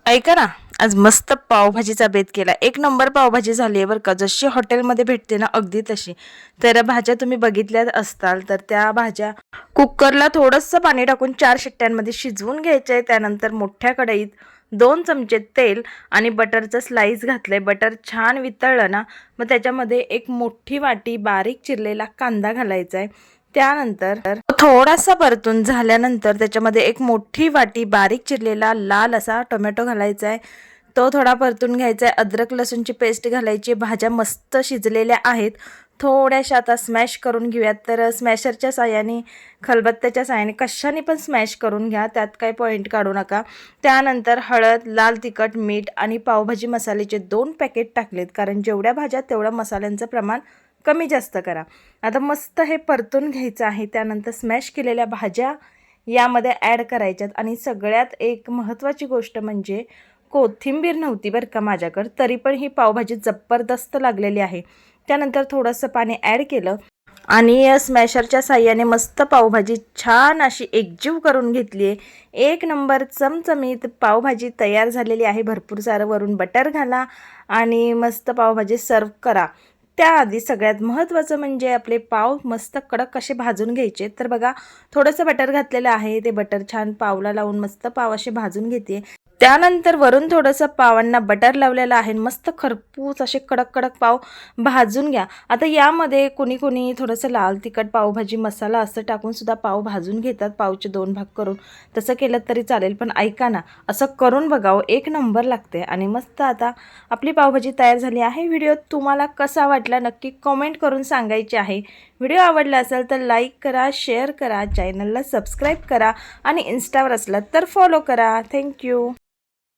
ऐका ना, आज मस्त पावभाजीचा बेत केला. एक नंबर पावभाजी झाली आहे बरं का. जशी हॉटेलमध्ये भेटते ना अगदी तशी. तर भाज्या तुम्ही बघितल्याच असताल, तर त्या भाज्या कुकरला थोडंसं पाणी टाकून 4 शिट्ट्यांमध्ये शिजवून घ्यायचे आहे. त्यानंतर मोठ्या कढईत 2 चमचे तेल आणि बटरचं स्लाईस घातलंय. बटर छान वितळलं ना, मग त्याच्यामध्ये एक मोठी वाटी बारीक चिरलेला कांदा घालायचा आहे. त्यानंतर थोडासा परतून झाल्यानंतर त्याच्यामध्ये एक मोठी वाटी बारीक चिरलेला लाल असा टोमॅटो घालायचा आहे. तो थोडा परतून घ्यायचा आहे. अद्रक लसूणची पेस्ट घालायची. भाज्या मस्त शिजलेल्या आहेत. थोड्याशा आता स्मॅश करून घेऊयात. तर स्मॅशरच्या साहाय्याने, खलबत्त्याच्या साहाय्याने कशाने पण स्मॅश करून घ्या. त्यात काही पॉईंट काढू नका. त्यानंतर हळद, लाल तिखट, मीठ आणि पावभाजी मसाल्याचे 2 पॅकेट टाकलेत. कारण जेवढ्या भाज्या तेवढं मसाल्यांचं प्रमाण कमी जास्त करा. आता मस्त हे परतून घ्यायचं आहे. त्यानंतर स्मॅश केलेल्या भाज्या यामध्ये ॲड करायच्यात आणि सगळ्यात एक महत्त्वाची गोष्ट म्हणजे कोथिंबीर नव्हती बरं का माझ्याकडं, तरी पण ही पावभाजी जबरदस्त लागलेली आहे. त्यानंतर थोडंसं पाणी ॲड केलं आणि स्मॅशरच्या साहाय्याने मस्त पावभाजी छान अशी एकजीव करून घेतली आहे. एक नंबर चमचमीत पावभाजी तयार झालेली आहे. भरपूर सारं वरून बटर घाला आणि मस्त पावभाजी सर्व करा. त्याआधी सगळ्यात महत्त्वाचं म्हणजे आपले पाव मस्त कडक असे भाजून घ्यायचे. तर बघा, थोडंसं बटर घातलेलं आहे. ते बटर छान पावला लावून मस्त पाव असे भाजून घेते. त्यानंतर वरून थोडंसं पावांना बटर लावलेलं आहे. मस्त खरपूस असे कडक कडक पाव भाजून घ्या. आता यामध्ये कोणी कोणी थोडंसं लाल तिखट पावभाजी मसाला असं टाकून सुद्धा पाव भाजून घेतात, पावचे 2 भाग करून. तसं केलं तरी चालेल, पण ऐका ना, असं करून बघावं, एक नंबर लागते. आणि मस्त आता आपली पावभाजी तयार झाली आहे. व्हिडिओ तुम्हाला कसा वाटला नक्की कॉमेंट करून सांगायचे आहे. व्हिडिओ आवडला असेल तर लाईक करा, शेअर करा, चॅनलला सबस्क्राईब करा आणि इन्स्टावर असलं तर फॉलो करा. थँक्यू.